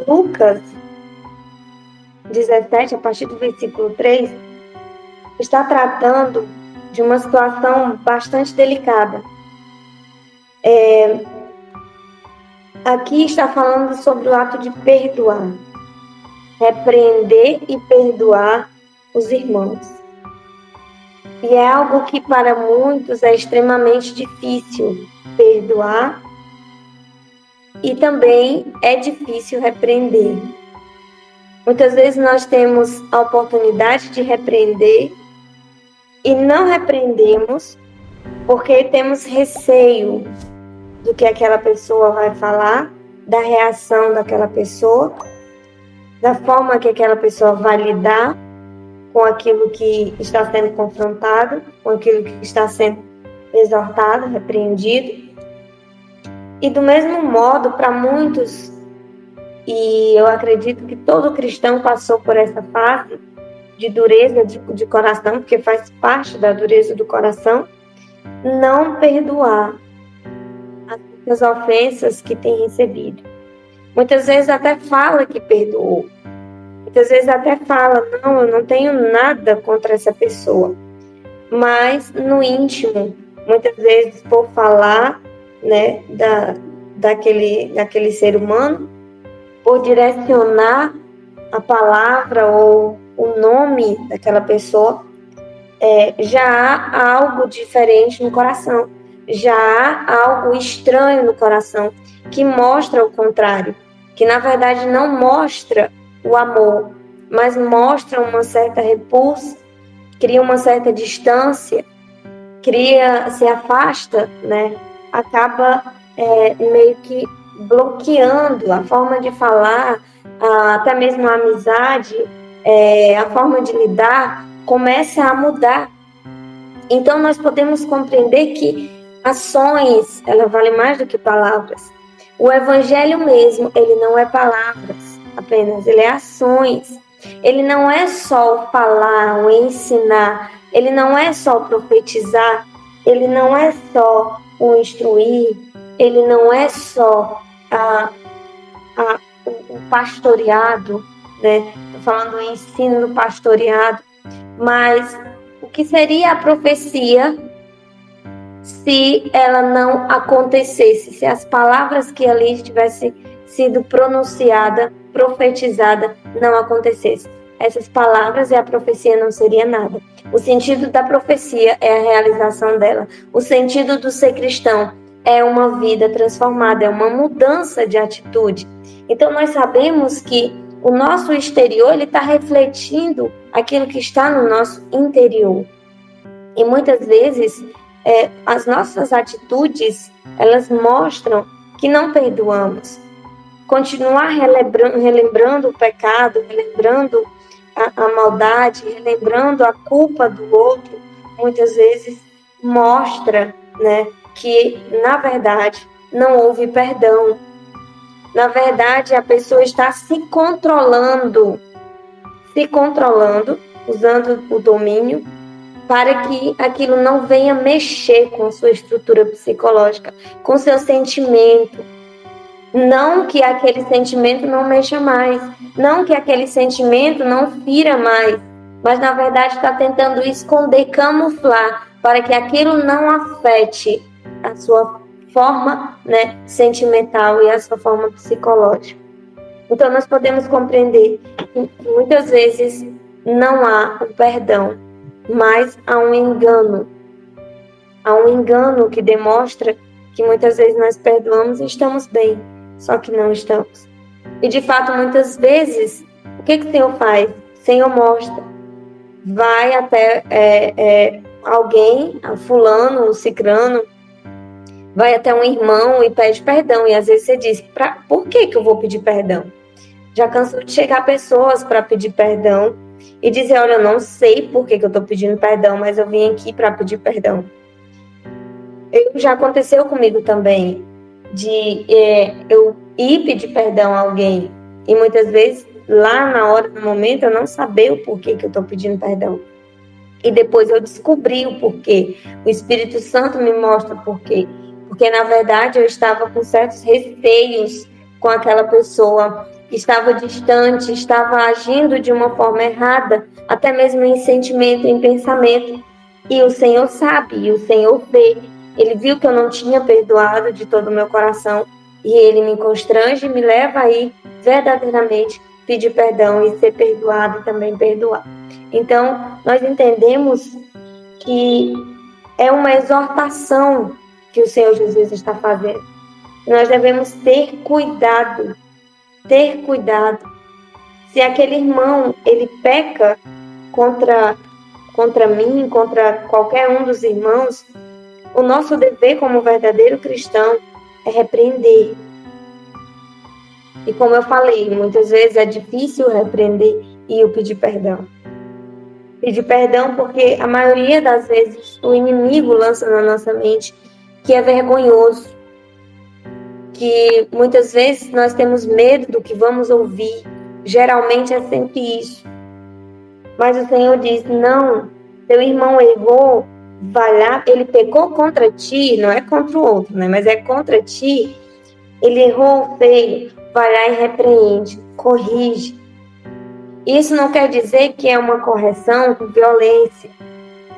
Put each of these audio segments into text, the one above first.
Lucas 17, a partir do versículo 3, está tratando de uma situação bastante delicada. Aqui está falando sobre o ato de perdoar, repreender e perdoar os irmãos. E é algo que para muitos é extremamente difícil perdoar e também é difícil repreender. Muitas vezes nós temos a oportunidade de repreender e não repreendemos porque temos receio do que aquela pessoa vai falar, da reação daquela pessoa, da forma que aquela pessoa vai lidar com aquilo que está sendo confrontado, com aquilo que está sendo exortado, repreendido. E do mesmo modo, para muitos, e eu acredito que todo cristão passou por essa fase de dureza de coração, porque faz parte da dureza do coração, não perdoar as ofensas que tem recebido. Muitas vezes até fala que perdoou. Muitas vezes até fala, não, eu não tenho nada contra essa pessoa. Mas no íntimo, muitas vezes por falar, né, daquele ser humano, por direcionar a palavra ou o nome daquela pessoa, já há algo diferente no coração. Já há algo estranho no coração que mostra o contrário, que na verdade não mostra o amor, mas mostra uma certa repulsa, cria uma certa distância, se afasta, né? Acaba meio que bloqueando a forma de falar, até mesmo a amizade, a forma de lidar começa a mudar. Então nós podemos compreender que ações, ela vale mais do que palavras. O evangelho mesmo, ele não é palavras apenas, ele é ações. Ele não é só o falar, o ensinar, ele não é só o profetizar, ele não é só o instruir, ele não é só o pastoreado, né? Estou falando do ensino do pastoreado, mas o que seria a profecia se ela não acontecesse, se as palavras que ali tivessem sido pronunciadas, profetizada, não acontecesse? Essas palavras e a profecia não seria nada. O sentido da profecia é a realização dela. O sentido do ser cristão é uma vida transformada, é uma mudança de atitude. Então nós sabemos que o nosso exterior ele está refletindo aquilo que está no nosso interior. E muitas vezes as nossas atitudes, elas mostram que não perdoamos. Continuar relembrando o pecado, relembrando a maldade, relembrando a culpa do outro, muitas vezes mostra, né, que, na verdade, não houve perdão. Na verdade, a pessoa está se controlando, usando o domínio, para que aquilo não venha mexer com a sua estrutura psicológica, com seu sentimento. Não que aquele sentimento não mexa mais, não que aquele sentimento não fira mais, mas na verdade está tentando esconder, camuflar, para que aquilo não afete a sua forma, né, sentimental e a sua forma psicológica. Então nós podemos compreender que muitas vezes não há um perdão, mas há um engano. Há um engano que demonstra que muitas vezes nós perdoamos e estamos bem, só que não estamos. E de fato, muitas vezes, o que o Senhor faz? O Senhor mostra. Vai até alguém, a fulano, o cicrano, vai até um irmão e pede perdão. E às vezes você diz, por que eu vou pedir perdão? Já cansou de chegar pessoas para pedir perdão e dizer, olha, eu não sei por que eu estou pedindo perdão, mas eu vim aqui para pedir perdão. Já aconteceu comigo também, de eu ir pedir perdão a alguém e muitas vezes, lá na hora, no momento, eu não saber o porquê que eu estou pedindo perdão. E depois eu descobri o porquê. O Espírito Santo me mostra o porquê. Porque, na verdade, eu estava com certos receios com aquela pessoa que estava distante, estava agindo de uma forma errada, até mesmo em sentimento, em pensamento. E o Senhor sabe, e o Senhor vê. Ele viu que eu não tinha perdoado de todo o meu coração, e Ele me constrange e me leva a ir verdadeiramente pedir perdão e ser perdoado e também perdoar. Então, nós entendemos que é uma exortação que o Senhor Jesus está fazendo. Nós devemos ter cuidado. Se aquele irmão, ele peca contra mim, contra qualquer um dos irmãos, o nosso dever como verdadeiro cristão é repreender. E como eu falei, muitas vezes é difícil repreender e eu pedir perdão. Pedir perdão porque a maioria das vezes o inimigo lança na nossa mente que é vergonhoso, que muitas vezes nós temos medo do que vamos ouvir. Geralmente é sempre isso. Mas o Senhor diz, não, teu irmão errou, vai lá, ele pecou contra ti, não é contra o outro, né? Mas é contra ti, ele errou feio, vai lá e repreende, corrige. Isso não quer dizer que é uma correção com violência,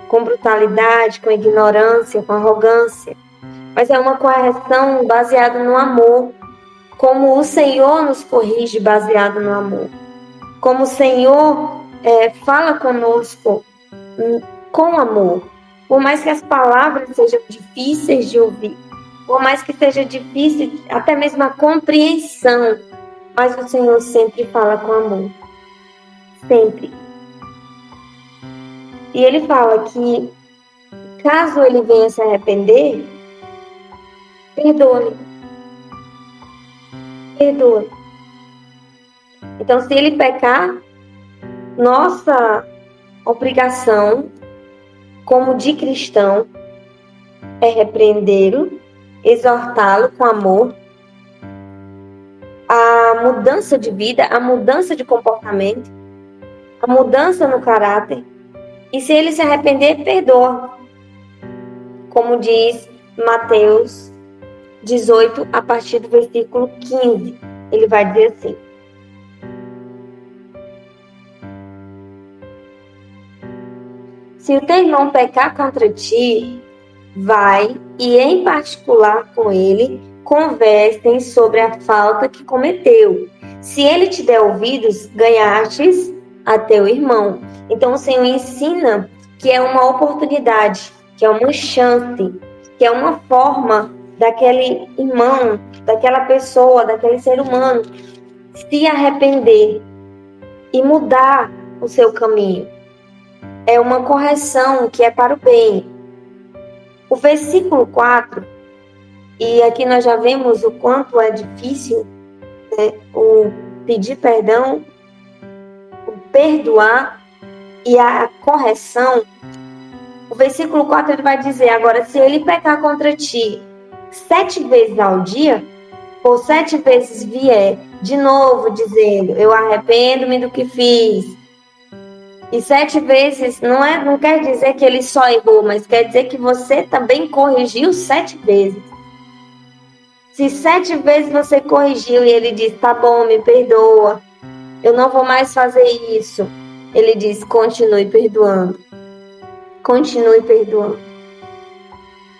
com brutalidade, com ignorância, com arrogância, mas é uma correção baseada no amor, como o Senhor nos corrige baseado no amor, como o Senhor fala conosco com amor, por mais que as palavras sejam difíceis de ouvir, por mais que seja difícil até mesmo a compreensão, mas o Senhor sempre fala com amor, sempre. E Ele fala que caso ele venha se arrepender, perdoe. Então, se ele pecar, nossa obrigação, como de cristão, é repreendê-lo, exortá-lo com amor, a mudança de vida, a mudança de comportamento, a mudança no caráter. E se ele se arrepender, perdoa. Como diz Mateus 18, a partir do versículo 15. Ele vai dizer assim: se o teu irmão pecar contra ti, vai e em particular com ele conversem sobre a falta que cometeu. Se ele te der ouvidos, ganhastes a teu irmão. Então o Senhor ensina que é uma oportunidade, que é uma chance, que é uma forma daquele irmão, daquela pessoa, daquele ser humano se arrepender e mudar o seu caminho. É uma correção que é para o bem. O versículo 4, e aqui nós já vemos o quanto é difícil, né, o pedir perdão, o perdoar e a correção. O versículo 4 ele vai dizer: agora, se ele pecar contra ti 7 vezes ao dia, ou 7 vezes vier de novo dizendo, eu arrependo-me do que fiz. E 7 vezes não quer dizer que ele só errou, mas quer dizer que você também corrigiu 7 vezes. Se 7 vezes você corrigiu e ele diz, tá bom, me perdoa, eu não vou mais fazer isso. Ele diz, continue perdoando. Continue perdoando.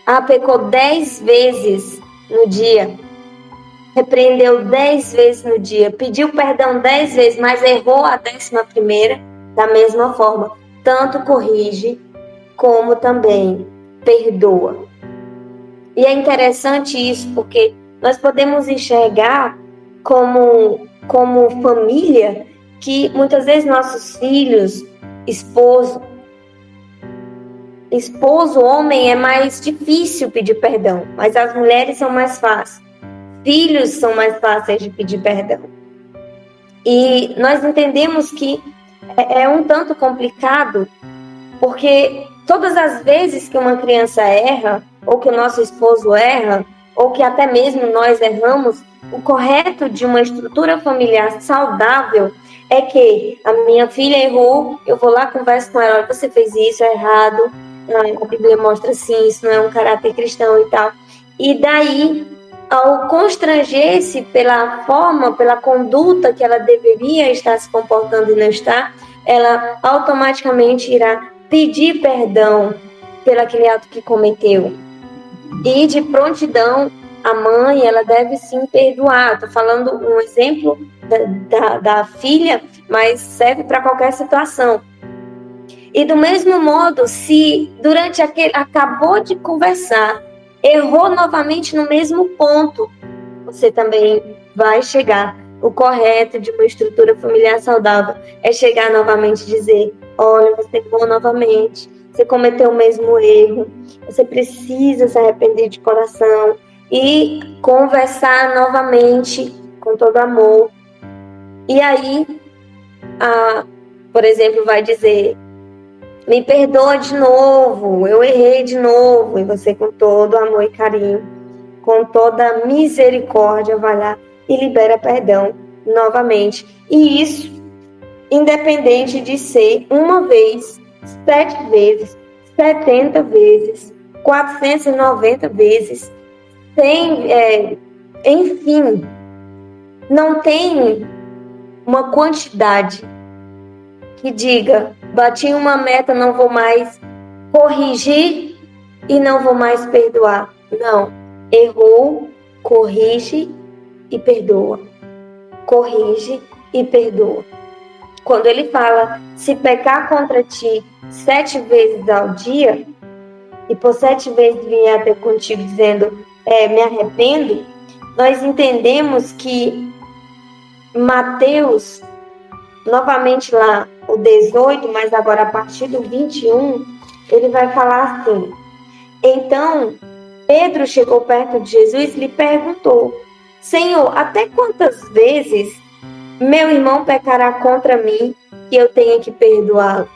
Ah, pecou 10 vezes no dia. Repreendeu 10 vezes no dia. Pediu perdão 10 vezes, mas errou a 11ª. Da mesma forma, tanto corrige, como também perdoa. E é interessante isso, porque nós podemos enxergar como família, que muitas vezes nossos filhos, esposo, homem, é mais difícil pedir perdão, mas as mulheres são mais fáceis. Filhos são mais fáceis de pedir perdão. E nós entendemos que é um tanto complicado, porque todas as vezes que uma criança erra, ou que o nosso esposo erra, ou que até mesmo nós erramos, o correto de uma estrutura familiar saudável é que a minha filha errou, eu vou lá, converso com ela, olha, você fez isso, é errado, a Bíblia mostra assim, isso não é um caráter cristão e tal. E daí ao constranger-se pela forma, pela conduta que ela deveria estar se comportando e não está, ela automaticamente irá pedir perdão pelo aquele ato que cometeu. E de prontidão, a mãe, ela deve sim perdoar. Estou falando um exemplo da filha, mas serve para qualquer situação. E do mesmo modo, se durante acabou de conversar, errou novamente no mesmo ponto, você também vai chegar. O correto de uma estrutura familiar saudável é chegar novamente e dizer: olha, você errou novamente, você cometeu o mesmo erro, você precisa se arrepender de coração e conversar novamente com todo amor. E aí, por exemplo, vai dizer: me perdoa de novo, eu errei de novo. E você, com todo amor e carinho, com toda misericórdia, vai lá e libera perdão novamente. E isso, independente de ser uma vez, 7 vezes, 70 vezes, 490 vezes, enfim, não tem uma quantidade que diga: bati uma meta, não vou mais corrigir e não vou mais perdoar. Não. Errou, corrige e perdoa. Corrige e perdoa. Quando ele fala: se pecar contra ti 7 vezes ao dia, e por 7 vezes vier até contigo dizendo: me arrependo, nós entendemos que Mateus, novamente lá, o 18, mas agora a partir do 21, ele vai falar assim: então Pedro chegou perto de Jesus e lhe perguntou: Senhor, até quantas vezes meu irmão pecará contra mim que eu tenha que perdoá-lo?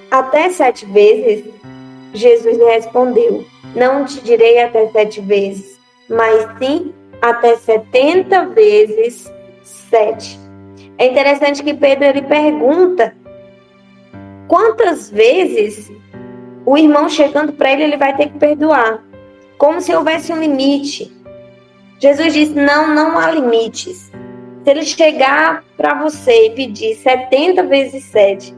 Até 7 vezes? Jesus lhe respondeu: não te direi até 7 vezes, mas sim até 70 vezes 7. É interessante que Pedro ele pergunta quantas vezes o irmão chegando para ele vai ter que perdoar, como se houvesse um limite. Jesus disse: não há limites. Se ele chegar para você e pedir 70 vezes 7,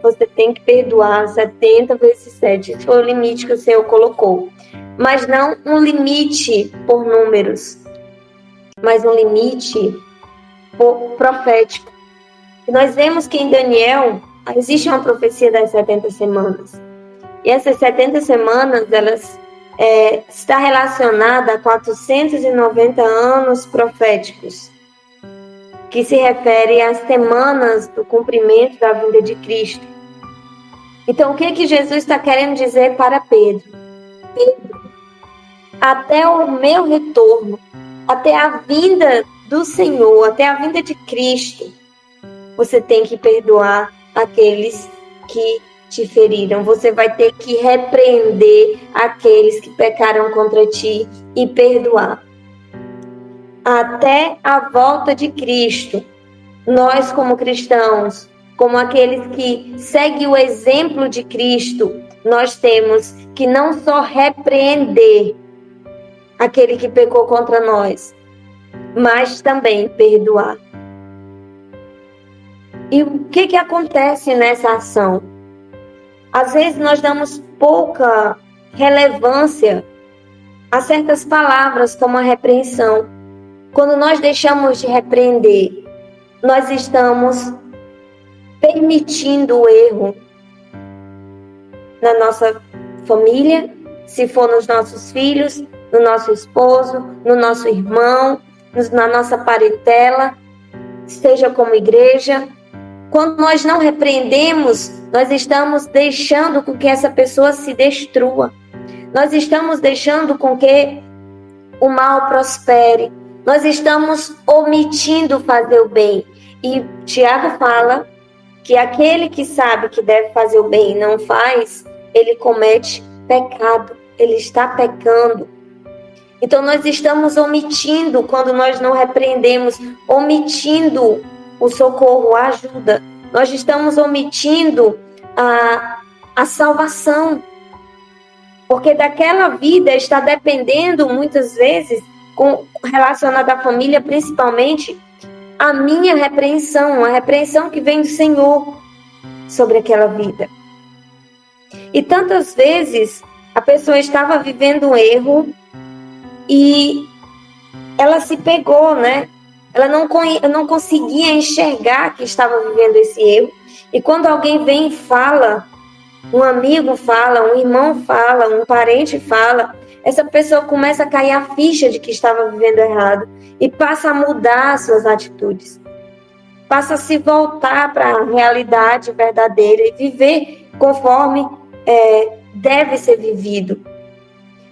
você tem que perdoar 70 vezes 7. Esse foi o limite que o Senhor colocou. Mas não um limite por números, mas um limite profético. E nós vemos que em Daniel existe uma profecia das 70 semanas. E essas 70 semanas, elas está relacionada a 490 anos proféticos, que se refere às semanas do cumprimento da vinda de Cristo. Então, o que Jesus está querendo dizer para Pedro? Pedro, até o meu retorno, até a vinda do Senhor, até a vinda de Cristo, você tem que perdoar aqueles que te feriram. Você vai ter que repreender aqueles que pecaram contra ti e perdoar. Até a volta de Cristo, nós como cristãos, como aqueles que seguem o exemplo de Cristo, nós temos que não só repreender aquele que pecou contra nós, mas também perdoar. E o que acontece nessa ação? Às vezes nós damos pouca relevância a certas palavras como a repreensão. Quando nós deixamos de repreender, nós estamos permitindo o erro na nossa família, se for nos nossos filhos, no nosso esposo, no nosso irmão, na nossa parentela, seja como igreja. Quando nós não repreendemos, nós estamos deixando com que essa pessoa se destrua. Nós estamos deixando com que o mal prospere. Nós estamos omitindo fazer o bem. E Tiago fala que aquele que sabe que deve fazer o bem e não faz, ele comete pecado. Ele está pecando. Então nós estamos omitindo quando nós não repreendemos, omitindo o socorro, a ajuda. Nós estamos omitindo a salvação. Porque daquela vida está dependendo, muitas vezes, relacionada à família, principalmente, a minha repreensão, a repreensão que vem do Senhor sobre aquela vida. E tantas vezes a pessoa estava vivendo um erro e ela se pegou, né? Ela não conseguia enxergar que estava vivendo esse erro. E quando alguém vem e fala, um amigo fala, um irmão fala, um parente fala, essa pessoa começa a cair a ficha de que estava vivendo errado e passa a mudar suas atitudes. Passa a se voltar para a realidade verdadeira e viver conforme deve ser vivido.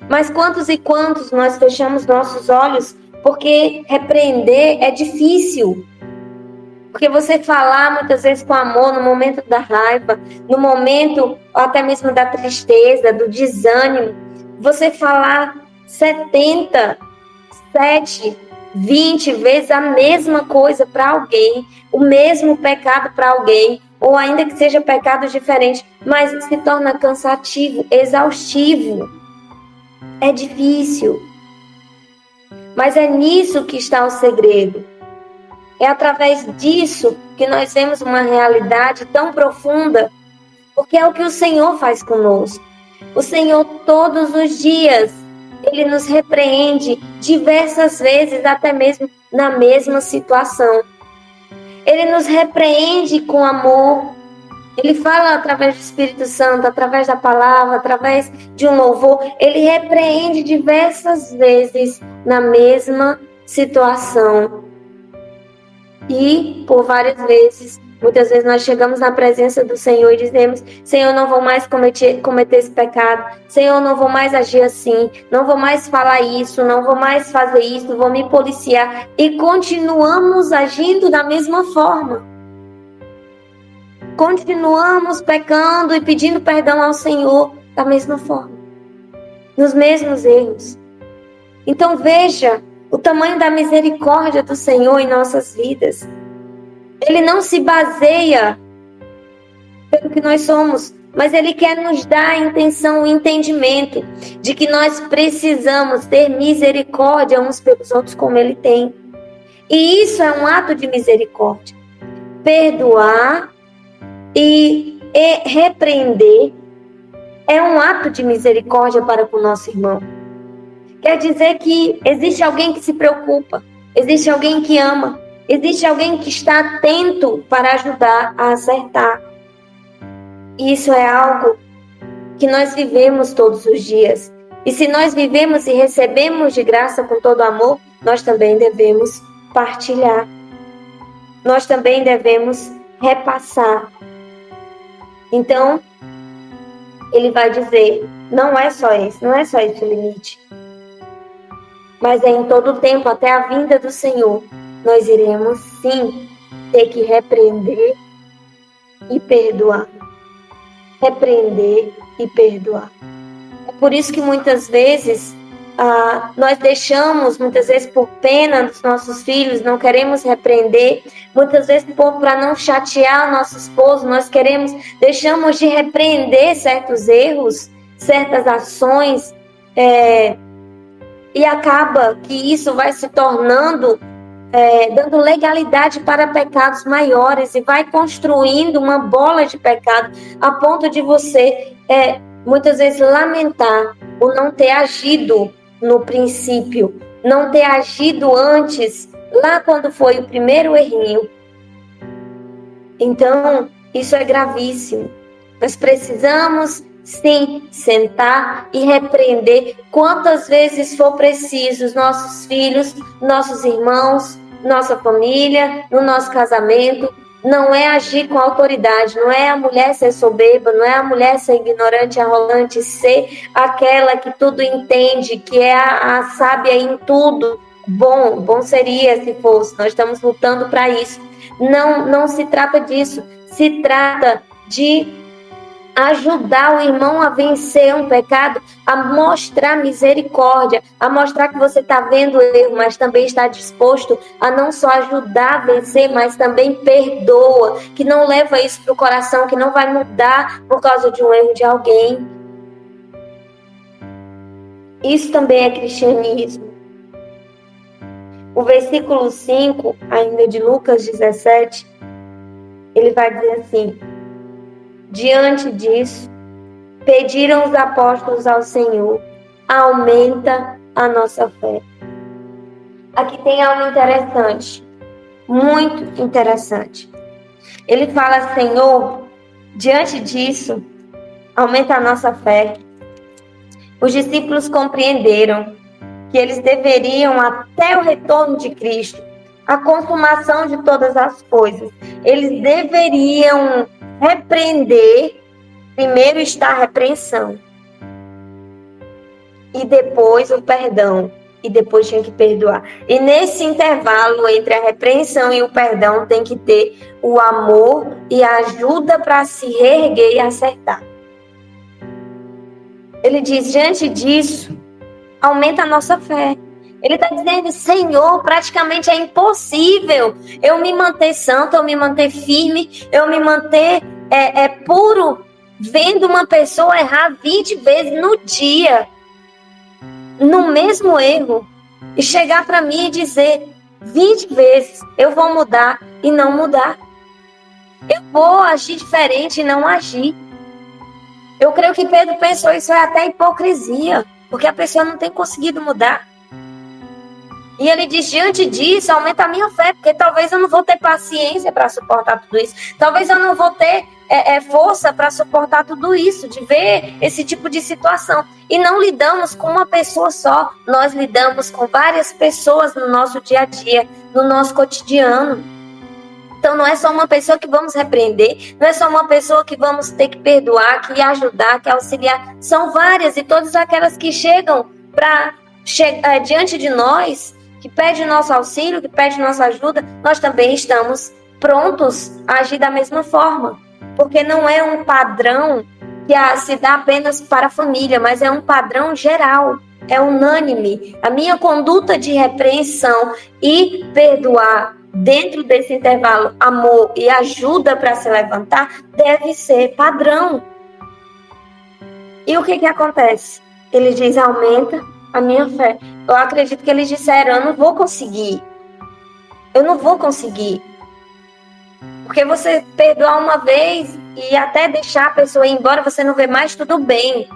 Mas quantos e quantos nós fechamos nossos olhos porque repreender é difícil? Porque você falar muitas vezes com amor no momento da raiva, no momento até mesmo da tristeza, do desânimo, você falar 70, 7, 20 vezes a mesma coisa para alguém, o mesmo pecado para alguém, ou ainda que seja pecados diferentes, mas se torna cansativo, exaustivo. É difícil. Mas é nisso que está o segredo. É através disso que nós vemos uma realidade tão profunda, porque é o que o Senhor faz conosco. O Senhor, todos os dias, Ele nos repreende diversas vezes, até mesmo na mesma situação. Ele nos repreende com amor. Ele fala através do Espírito Santo, através da palavra, através de um louvor. Ele repreende diversas vezes na mesma situação. E, por várias vezes, muitas vezes nós chegamos na presença do Senhor e dizemos: Senhor, não vou mais cometer esse pecado. Senhor, não vou mais agir assim. Não vou mais falar isso. Não vou mais fazer isso. Vou me policiar. E continuamos agindo da mesma forma. Continuamos pecando e pedindo perdão ao Senhor da mesma forma. Nos mesmos erros. Então veja o tamanho da misericórdia do Senhor em nossas vidas. Ele não se baseia pelo que nós somos, mas Ele quer nos dar a intenção, o entendimento de que nós precisamos ter misericórdia uns pelos outros como Ele tem. E isso é um ato de misericórdia. Perdoar e repreender é um ato de misericórdia para com o nosso irmão. Quer dizer que existe alguém que se preocupa, existe alguém que ama, existe alguém que está atento para ajudar a acertar. Isso é algo que nós vivemos todos os dias. E se nós vivemos e recebemos de graça com todo amor, nós também devemos partilhar. Nós também devemos repassar. Então, ele vai dizer, não é só esse o limite. Mas é em todo o tempo, até a vinda do Senhor, nós iremos sim ter que repreender e perdoar. Repreender e perdoar. É por isso que muitas vezes nós deixamos, muitas vezes por pena dos nossos filhos, não queremos repreender, muitas vezes para não chatear o nosso esposo, deixamos de repreender certos erros, certas ações, e acaba que isso vai se tornando, dando legalidade para pecados maiores e vai construindo uma bola de pecado a ponto de você, muitas vezes, lamentar o não ter agido no princípio, não ter agido antes, lá quando foi o primeiro errinho. Então, isso é gravíssimo. Nós precisamos, sim, sentar e repreender quantas vezes for preciso os nossos filhos, nossos irmãos, nossa família, no nosso casamento. Não é agir com autoridade, não é a mulher ser soberba, não é a mulher ser ignorante, arrogante, ser aquela que tudo entende, que é a sábia em tudo. Bom seria se fosse, nós estamos lutando para isso. Não se trata disso, se trata de ajudar o irmão a vencer um pecado, a mostrar misericórdia, a mostrar que você está vendo o erro, mas também está disposto a não só ajudar a vencer, mas também perdoa, que não leva isso para o coração, que não vai mudar por causa de um erro de alguém. Isso também é cristianismo. O versículo 5, ainda de Lucas 17, ele vai dizer assim: diante disso, pediram os apóstolos ao Senhor, aumenta a nossa fé. Aqui tem algo interessante, muito interessante. Ele fala: Senhor, diante disso, aumenta a nossa fé. Os discípulos compreenderam que eles deveriam, até o retorno de Cristo, a consumação de todas as coisas, eles deveriam repreender. Primeiro está a repreensão, e depois o perdão, e depois tinha que perdoar. E nesse intervalo entre a repreensão e o perdão tem que ter o amor e a ajuda para se reerguer e acertar. Ele diz: diante disso, aumenta a nossa fé. Ele está dizendo: Senhor, praticamente é impossível eu me manter santo, eu me manter firme, eu me manter puro, vendo uma pessoa errar 20 vezes no dia, no mesmo erro, e chegar para mim e dizer 20 vezes, eu vou mudar e não mudar. Eu vou agir diferente e não agir. Eu creio que Pedro pensou: isso é até hipocrisia, porque a pessoa não tem conseguido mudar. E ele diz: diante disso, aumenta a minha fé, porque talvez eu não vou ter paciência para suportar tudo isso. Talvez eu não vou ter força para suportar tudo isso, de ver esse tipo de situação. E não lidamos com uma pessoa só, nós lidamos com várias pessoas no nosso dia a dia, no nosso cotidiano. Então não é só uma pessoa que vamos repreender, não é só uma pessoa que vamos ter que perdoar, que ajudar, que auxiliar. São várias, e todas aquelas que chegam diante de nós, que pedem nosso auxílio, que pedem nossa ajuda, nós também estamos prontos a agir da mesma forma. Porque não é um padrão que se dá apenas para a família, mas é um padrão geral, é unânime. A minha conduta de repreensão e perdoar, dentro desse intervalo, amor e ajuda para se levantar, deve ser padrão. E o que acontece? Ele diz: aumenta a minha fé. Eu acredito que eles disseram: eu não vou conseguir. Eu não vou conseguir. Porque você perdoar uma vez e até deixar a pessoa ir embora, você não vê mais, tudo bem.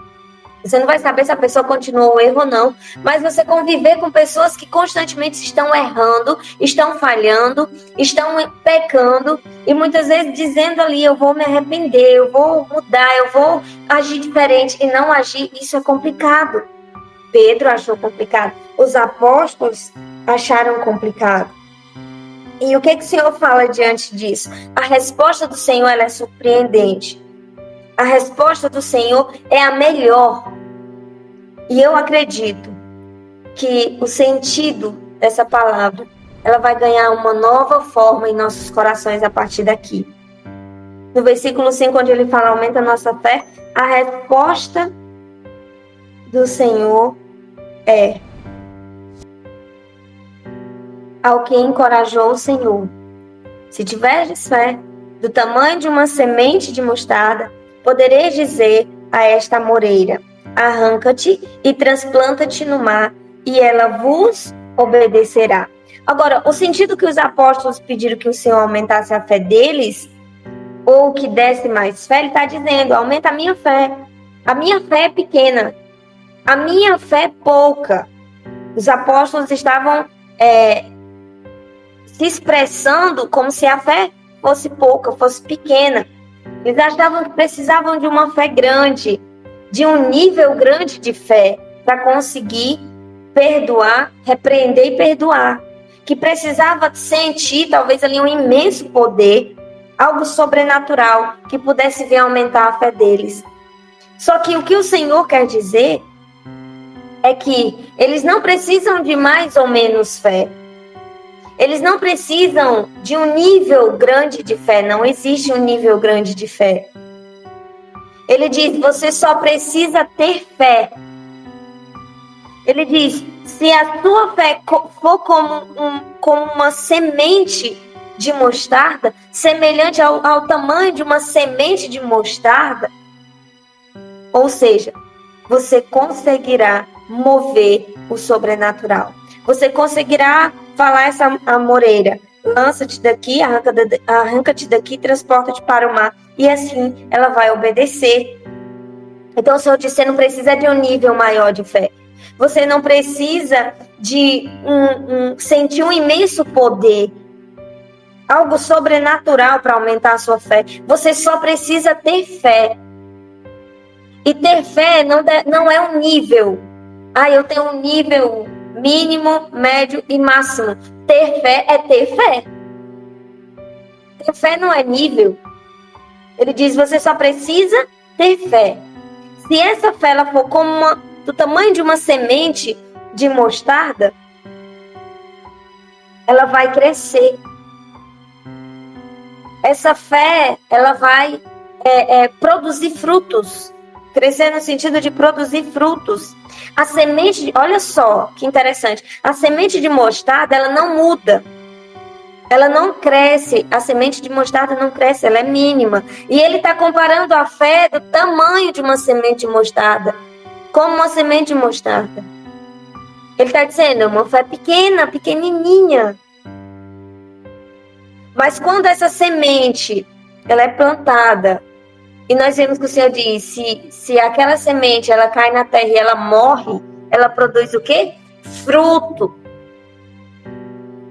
Você não vai saber se a pessoa continuou o erro ou não. Mas você conviver com pessoas que constantemente estão errando, estão falhando, estão pecando, e muitas vezes dizendo ali: eu vou me arrepender, eu vou mudar, eu vou agir diferente, e não agir, isso é complicado. Pedro achou complicado. Os apóstolos acharam complicado. E o que o Senhor fala diante disso? A resposta do Senhor, ela é surpreendente. A resposta do Senhor é a melhor. E eu acredito que o sentido dessa palavra, ela vai ganhar uma nova forma em nossos corações a partir daqui. No versículo 5, onde ele fala: aumenta a nossa fé, a resposta do Senhor é: ao que encorajou o Senhor. Se tiverdes fé do tamanho de uma semente de mostarda, podereis dizer a esta amoreira: arranca-te e transplanta-te no mar, e ela vos obedecerá. Agora, o sentido que os apóstolos pediram que o Senhor aumentasse a fé deles, ou que desse mais fé, ele está dizendo: aumenta a minha fé. A minha fé é pequena. A minha fé é pouca. Os apóstolos estavam se expressando como se a fé fosse pouca, fosse pequena. Eles achavam que precisavam de uma fé grande, de um nível grande de fé, para conseguir perdoar, repreender e perdoar. Que precisava sentir, talvez ali, um imenso poder, algo sobrenatural, que pudesse vir aumentar a fé deles. Só que o que o Senhor quer dizer é que eles não precisam de mais ou menos fé. Eles não precisam de um nível grande de fé. Não existe um nível grande de fé. Ele diz: você só precisa ter fé. Ele diz: se a sua fé for como uma semente de mostarda, semelhante ao tamanho de uma semente de mostarda, ou seja, você conseguirá mover o sobrenatural. Você conseguirá falar essa amoreira: lança-te daqui, arranca-te daqui, transporta-te para o mar. E assim ela vai obedecer. Então o Senhor disse: você não precisa de um nível maior de fé. Você não precisa de sentir um imenso poder, algo sobrenatural para aumentar a sua fé. Você só precisa ter fé. E ter fé não é um nível. Eu tenho um nível mínimo, médio e máximo. Ter fé é ter fé. Ter fé não é nível. Ele diz: você só precisa ter fé. Se essa fé ela for do tamanho de uma semente de mostarda, ela vai crescer. Essa fé ela vai produzir frutos. Crescer no sentido de produzir frutos. A semente, olha só que interessante, a semente de mostarda ela não muda. Ela não cresce, a semente de mostarda não cresce, ela é mínima. E ele está comparando a fé do tamanho de uma semente de mostarda, como uma semente de mostarda. Ele está dizendo, uma fé pequena, pequenininha. Mas quando essa semente, ela é plantada, e nós vemos que o Senhor diz, se aquela semente, ela cai na terra e ela morre, ela produz o quê? Fruto.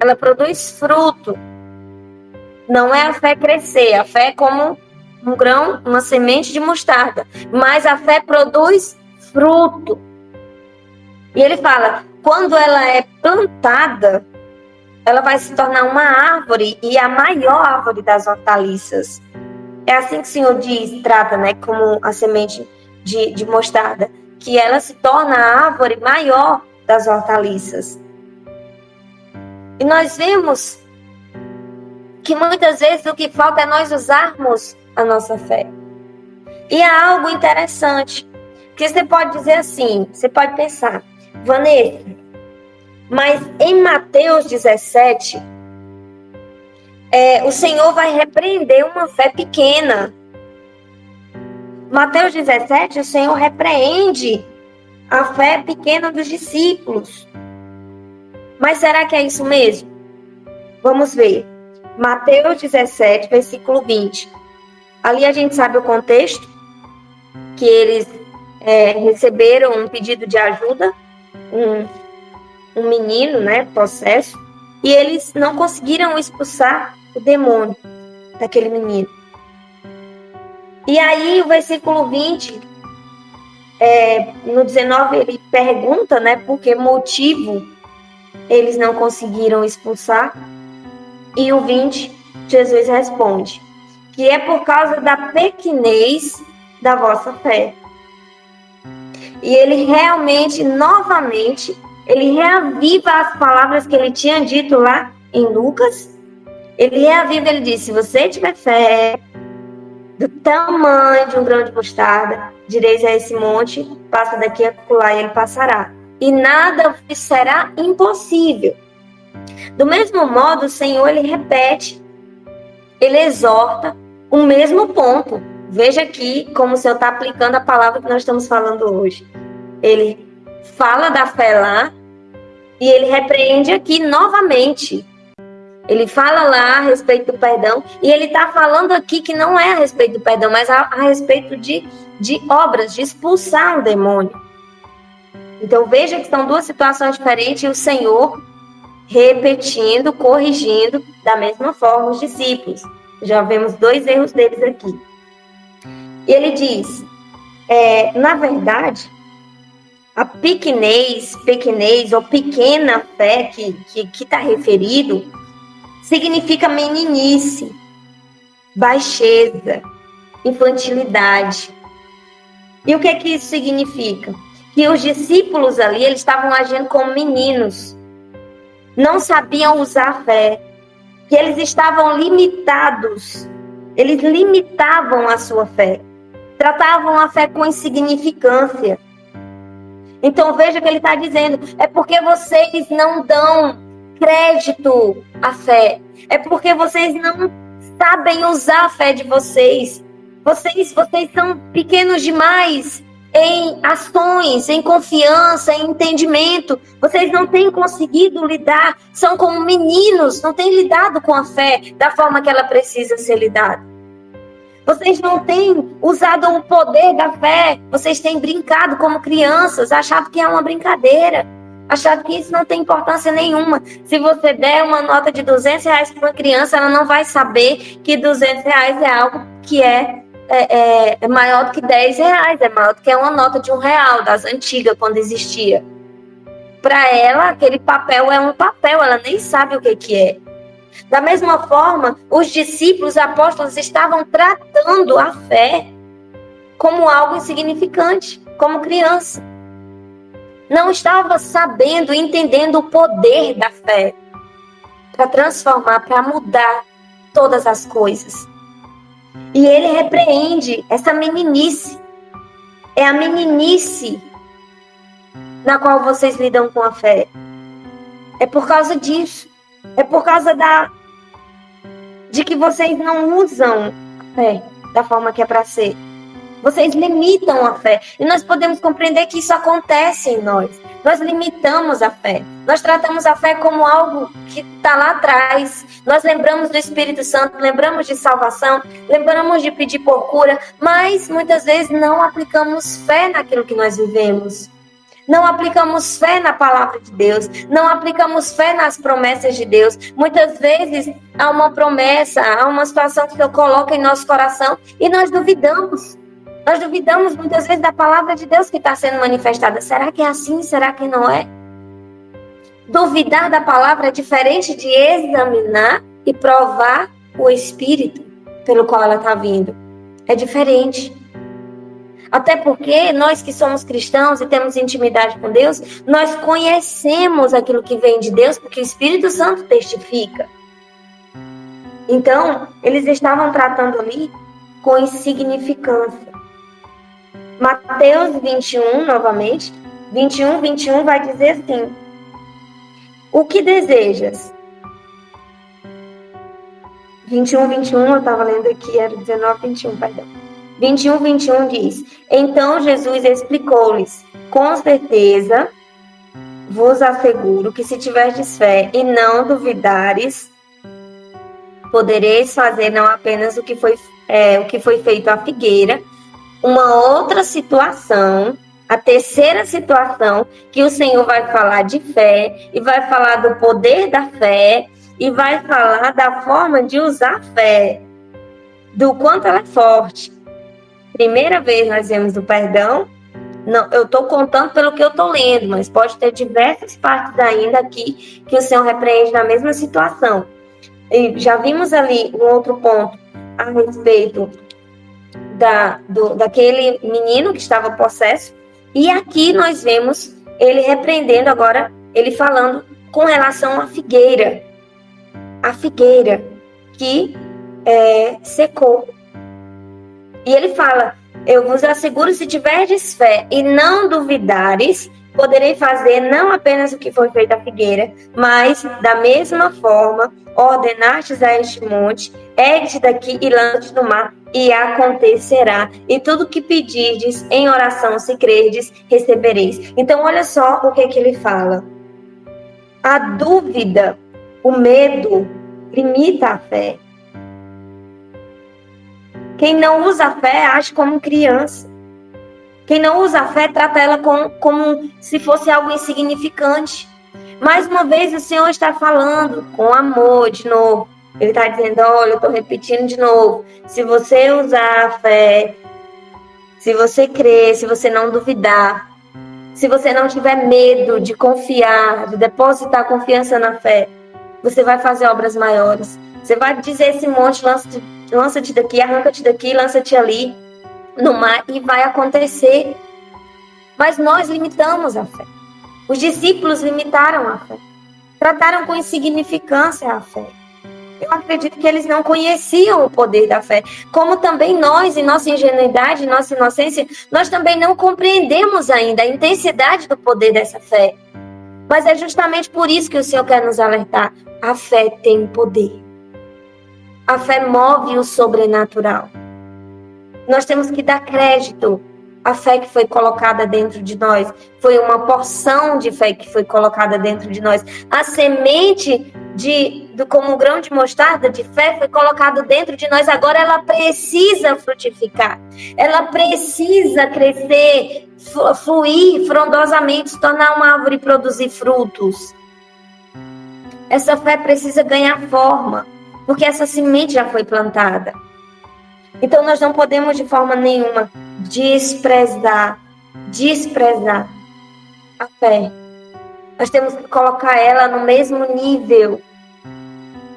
Ela produz fruto. Não é a fé crescer. A fé é como um grão, uma semente de mostarda. Mas a fé produz fruto. E ele fala, quando ela é plantada, ela vai se tornar uma árvore e a maior árvore das hortaliças. É assim que o Senhor trata, né, como a semente de mostarda, que ela se torna a árvore maior das hortaliças. E nós vemos que muitas vezes o que falta é nós usarmos a nossa fé. E há algo interessante, que você pode dizer assim, você pode pensar, Vanessa, mas em Mateus 17, o Senhor vai repreender uma fé pequena. Mateus 17, o Senhor repreende a fé pequena dos discípulos. Mas será que é isso mesmo? Vamos ver. Mateus 17, versículo 20. Ali a gente sabe o contexto, que eles receberam um pedido de ajuda, um menino, né, possesso, e eles não conseguiram expulsar o demônio daquele menino. E aí o versículo 20, no 19, ele pergunta, né, por que motivo eles não conseguiram expulsar. E o 20, Jesus responde, que é por causa da pequenez da vossa fé. E ele realmente, novamente, ele reaviva as palavras que ele tinha dito lá em Lucas. Ele reaviva, ele diz, se você tiver fé do tamanho de um grão de mostarda, direis a esse monte, passa daqui a acolá e ele passará. E nada será impossível. Do mesmo modo, o Senhor, ele repete, ele exorta o mesmo ponto. Veja aqui como o Senhor está aplicando a palavra que nós estamos falando hoje. Ele fala da fé lá e ele repreende aqui novamente. Ele fala lá a respeito do perdão e ele está falando aqui que não é a respeito do perdão, mas a respeito de obras, de expulsar um demônio. Então veja que são duas situações diferentes e o Senhor repetindo, corrigindo da mesma forma os discípulos. Já vemos dois erros deles aqui. E ele diz, na verdade, a pequenez ou pequena fé que está referido significa meninice, baixeza, infantilidade. E o que é que isso significa? Que os discípulos ali, eles estavam agindo como meninos, não sabiam usar a fé, que eles estavam limitados, eles limitavam a sua fé, tratavam a fé com insignificância. Então veja que ele está dizendo, é porque vocês não dão crédito à fé, é porque vocês não sabem usar a fé de vocês, vocês são pequenos demais em ações, em confiança, em entendimento. Vocês não têm conseguido lidar, são como meninos, não têm lidado com a fé da forma que ela precisa ser lidada. Vocês não têm usado o poder da fé, vocês têm brincado como crianças, achado que é uma brincadeira, achado que isso não tem importância nenhuma. Se você der uma nota de R$200 para uma criança, ela não vai saber que R$200 é algo que é maior do que R$10, é maior do que uma nota de R$1, das antigas, quando existia. Para ela, aquele papel é um papel, ela nem sabe o que é. Da mesma forma, os discípulos, os apóstolos, estavam tratando a fé como algo insignificante, como criança. Não estava sabendo, entendendo o poder da fé para transformar, para mudar todas as coisas. E ele repreende essa meninice. É a meninice na qual vocês lidam com a fé. É por causa disso. É por causa de que vocês não usam a fé da forma que é para ser. Vocês limitam a fé. E nós podemos compreender que isso acontece em nós. Nós limitamos a fé. Nós tratamos a fé como algo que está lá atrás. Nós lembramos do Espírito Santo, lembramos de salvação, lembramos de pedir por cura, mas muitas vezes não aplicamos fé naquilo que nós vivemos. Não aplicamos fé na palavra de Deus, não aplicamos fé nas promessas de Deus. Muitas vezes há uma promessa, há uma situação que Deus coloca em nosso coração e nós duvidamos. Nós duvidamos muitas vezes da palavra de Deus que está sendo manifestada. Será que é assim? Será que não é? Duvidar da palavra é diferente de examinar e provar o Espírito pelo qual ela está vindo. É diferente. Até porque nós que somos cristãos e temos intimidade com Deus, nós conhecemos aquilo que vem de Deus, porque o Espírito Santo testifica. Então, eles estavam tratando ali com insignificância. Mateus 21, novamente, 21 vai dizer assim: o que desejas? 21, eu estava lendo aqui, era 19, 21, perdão. 21 diz: então Jesus explicou-lhes: com certeza vos asseguro que se tiverdes fé e não duvidares, podereis fazer não apenas o que foi feito à figueira. Uma outra situação, a terceira situação, que o Senhor vai falar de fé e vai falar do poder da fé e vai falar da forma de usar a fé, do quanto ela é forte. Primeira vez nós vemos o perdão. Não, eu estou contando pelo que eu estou lendo, mas pode ter diversas partes ainda aqui que o Senhor repreende na mesma situação. E já vimos ali um outro ponto a respeito daquele menino que estava possesso. E aqui nós vemos ele repreendendo agora, ele falando com relação à figueira. A figueira que secou. E ele fala: eu vos asseguro, se tiverdes fé e não duvidares, poderei fazer não apenas o que foi feito à figueira, mas da mesma forma ordenastes a este monte: ergue-te daqui e lança-te no mar, e acontecerá. E tudo que pedirdes em oração, se crerdes, recebereis. Então olha só o que ele fala. A dúvida, o medo, limita a fé. Quem não usa a fé age como criança. Quem não usa a fé trata ela como se fosse algo insignificante. Mais uma vez o Senhor está falando com amor de novo. Ele está dizendo: olha, eu estou repetindo de novo. Se você usar a fé, se você crer, se você não duvidar, se você não tiver medo de confiar, de depositar confiança na fé, você vai fazer obras maiores. Você vai dizer esse monte: lança-te daqui, arranca-te daqui, lança-te ali no mar, e vai acontecer. Mas nós limitamos a fé. Os discípulos limitaram a fé. Trataram com insignificância a fé. Eu acredito que eles não conheciam o poder da fé. Como também nós, em nossa ingenuidade, em nossa inocência, nós também não compreendemos ainda a intensidade do poder dessa fé. Mas é justamente por isso que o Senhor quer nos alertar. A fé tem poder. A fé move o sobrenatural. Nós temos que dar crédito a fé que foi colocada dentro de nós. Foi uma porção de fé que foi colocada dentro de nós. A semente como um grão de mostarda de fé foi colocado dentro de nós. Agora ela precisa frutificar. Ela precisa crescer, fluir frondosamente, se tornar uma árvore e produzir frutos. Essa fé precisa ganhar forma, porque essa semente já foi plantada. Então nós não podemos de forma nenhuma desprezar a fé. Nós temos que colocar ela no mesmo nível,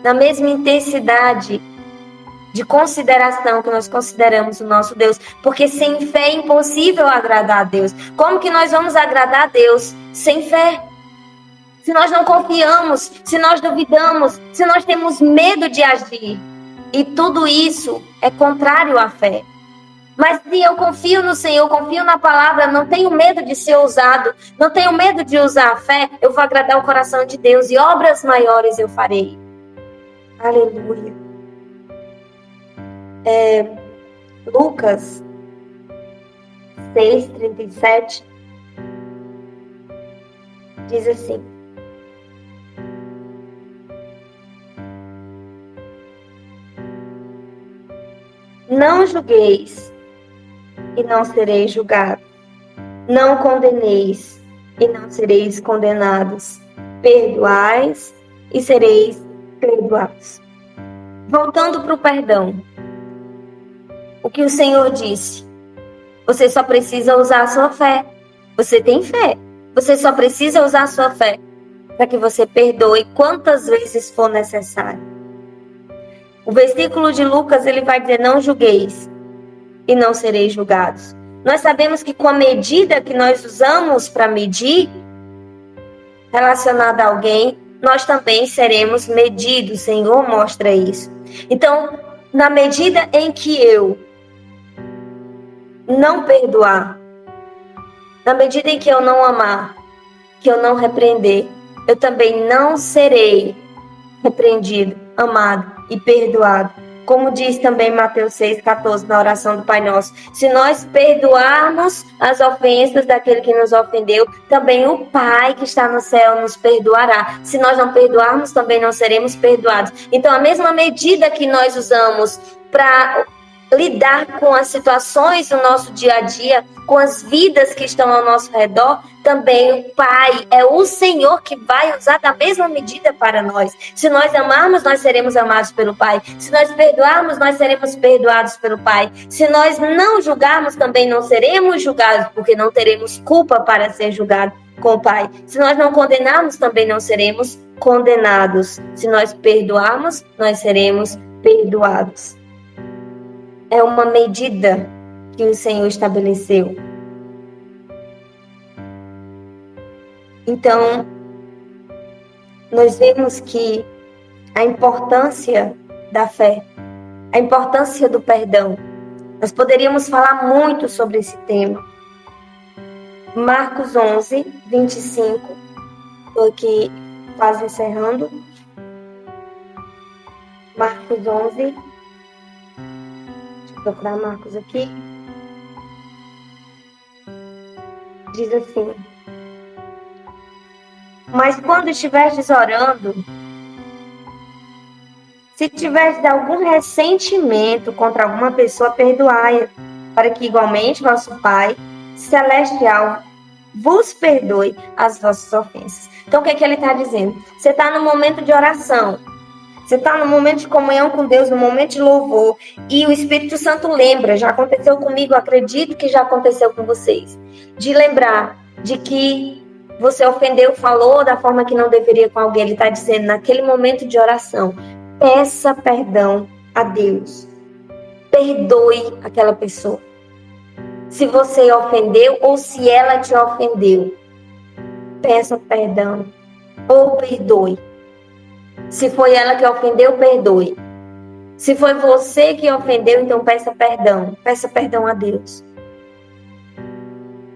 na mesma intensidade de consideração que nós consideramos o nosso Deus, porque sem fé é impossível agradar a Deus. Como que nós vamos agradar a Deus sem fé? Se nós não confiamos, se nós duvidamos, se nós temos medo de agir. E tudo isso é contrário à fé. Mas se eu confio no Senhor, confio na palavra, não tenho medo de ser ousado, não tenho medo de usar a fé, eu vou agradar o coração de Deus e obras maiores eu farei. Aleluia. Lucas 6:37 diz assim: não julgueis e não sereis julgados. Não condeneis e não sereis condenados. Perdoais e sereis perdoados. Voltando para o perdão. O que o Senhor disse? Você só precisa usar a sua fé. Você tem fé. Você só precisa usar a sua fé para que você perdoe quantas vezes for necessário. O versículo de Lucas, ele vai dizer: não julgueis e não sereis julgados. Nós sabemos que com a medida que nós usamos para medir relacionada a alguém, nós também seremos medidos. O Senhor mostra isso. Então, na medida em que eu não perdoar, na medida em que eu não amar, que eu não repreender, eu também não serei repreendido, amado e perdoado. Como diz também Mateus 6,14 na oração do Pai Nosso. Se nós perdoarmos as ofensas daquele que nos ofendeu, também o Pai que está no céu nos perdoará. Se nós não perdoarmos, também não seremos perdoados. Então, a mesma medida que nós usamos para lidar com as situações do nosso dia a dia, com as vidas que estão ao nosso redor, também o Pai, é o Senhor que vai usar da mesma medida para nós. Se nós amarmos, nós seremos amados pelo Pai. Se nós perdoarmos, nós seremos perdoados pelo Pai. Se nós não julgarmos, também não seremos julgados, porque não teremos culpa para ser julgado com o Pai. Se nós não condenarmos, também não seremos condenados. Se nós perdoarmos, nós seremos perdoados. É uma medida que o Senhor estabeleceu. Então, nós vemos que a importância da fé, a importância do perdão. Nós poderíamos falar muito sobre esse tema. Marcos 11:25. Estou aqui quase encerrando. Marcos 11. Deixa eu procurar Marcos aqui. Diz assim: mas quando estiverdes orando, se tiverdes algum ressentimento contra alguma pessoa, perdoai-a, para que igualmente vosso Pai Celestial vos perdoe as vossas ofensas. Então, o que é que ele está dizendo? Você está no momento de oração, você está no momento de comunhão com Deus, no momento de louvor, e o Espírito Santo lembra, já aconteceu comigo, acredito que já aconteceu com vocês, de lembrar de que você ofendeu, falou da forma que não deveria com alguém. Ele está dizendo, naquele momento de oração, peça perdão a Deus. Perdoe aquela pessoa. Se você ofendeu ou se ela te ofendeu, peça perdão ou perdoe. Se foi ela que ofendeu, perdoe. Se foi você que ofendeu, então peça perdão. Peça perdão a Deus.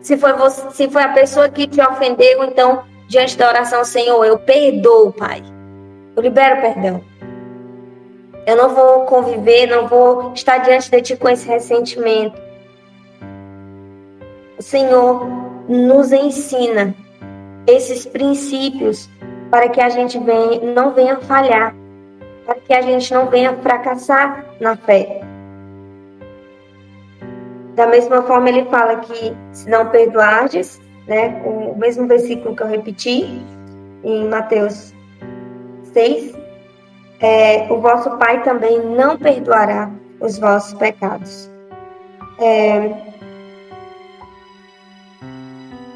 Se foi a pessoa que te ofendeu, então, diante da oração, Senhor, eu perdoo, Pai. Eu libero perdão. Eu não vou conviver, não vou estar diante de Ti com esse ressentimento. O Senhor nos ensina esses princípios para que a gente não venha falhar, para que a gente não venha fracassar na fé. Da mesma forma, ele fala que se não perdoardes, né, o mesmo versículo que eu repeti em Mateus 6, o vosso Pai também não perdoará os vossos pecados.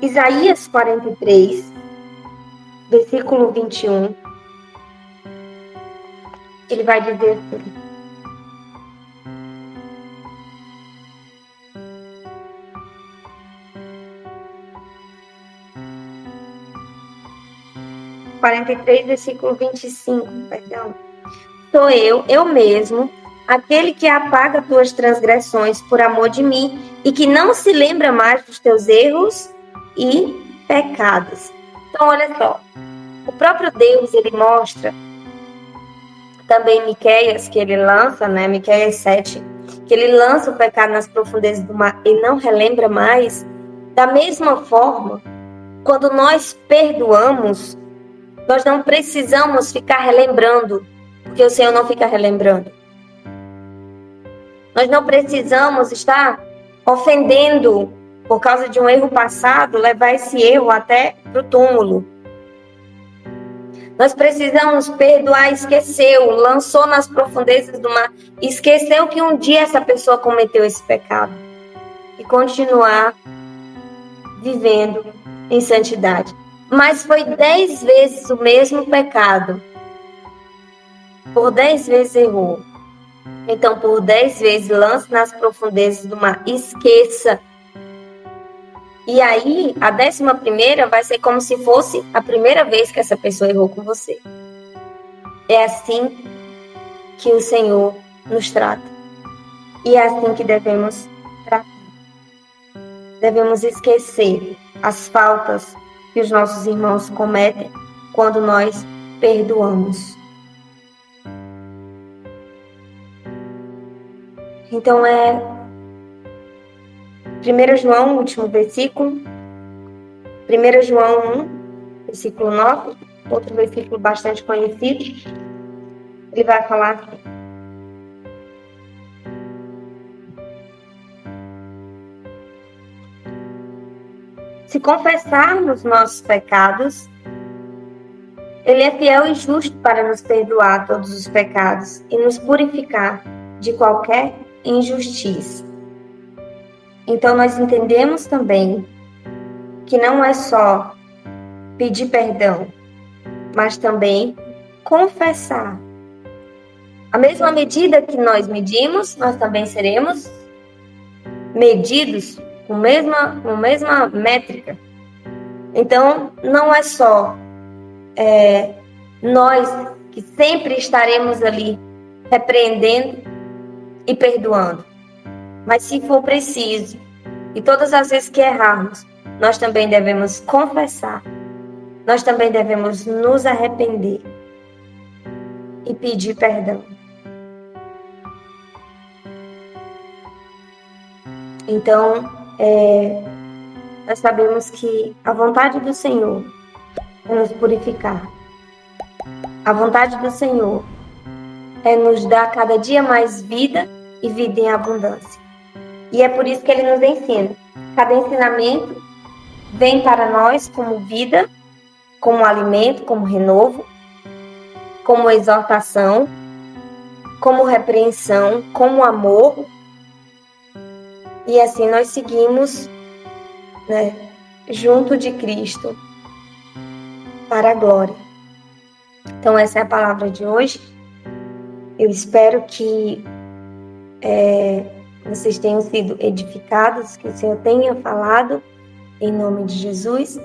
Isaías 43, versículo 21, ele vai dizer assim: versículo 25, perdão. Sou eu mesmo, aquele que apaga tuas transgressões por amor de mim e que não se lembra mais dos teus erros e pecados. Então, olha só, o próprio Deus, ele mostra também Miqueias, que ele lança, né, Miqueias 7, que ele lança o pecado nas profundezas do mar e não relembra mais. Da mesma forma, quando nós perdoamos, nós não precisamos ficar relembrando, porque o Senhor não fica relembrando. Nós não precisamos estar ofendendo por causa de um erro passado, levar esse erro até para o túmulo. Nós precisamos perdoar, esqueceu, lançou nas profundezas do mar, esqueceu que um dia essa pessoa cometeu esse pecado e continuar vivendo em santidade. Mas foi 10 vezes o mesmo pecado. Por 10 vezes errou. Então, por 10 vezes, lance nas profundezas do mar. Esqueça. E aí, a 11ª vai ser como se fosse a primeira vez que essa pessoa errou com você. É assim que o Senhor nos trata. E é assim que devemos tratar. Devemos esquecer as faltas que os nossos irmãos cometem quando nós perdoamos. Então 1 João, último versículo, 1 João 1, versículo 9, outro versículo bastante conhecido. Ele vai falar assim: se confessarmos nossos pecados, Ele é fiel e justo para nos perdoar todos os pecados e nos purificar de qualquer injustiça. Então, nós entendemos também que não é só pedir perdão, mas também confessar. A mesma medida que nós medimos, nós também seremos medidos com a mesma métrica. Então, não é só nós que sempre estaremos ali repreendendo e perdoando. Mas se for preciso, e todas as vezes que errarmos, nós também devemos confessar, nós também devemos nos arrepender e pedir perdão. Então, nós sabemos que a vontade do Senhor é nos purificar. A vontade do Senhor é nos dar cada dia mais vida e vida em abundância. E é por isso que Ele nos ensina. Cada ensinamento vem para nós como vida, como alimento, como renovo, como exortação, como repreensão, como amor. E assim nós seguimos, né, junto de Cristo para a glória. Então essa é a palavra de hoje. Eu espero que vocês tenham sido edificados, que o Senhor tenha falado em nome de Jesus.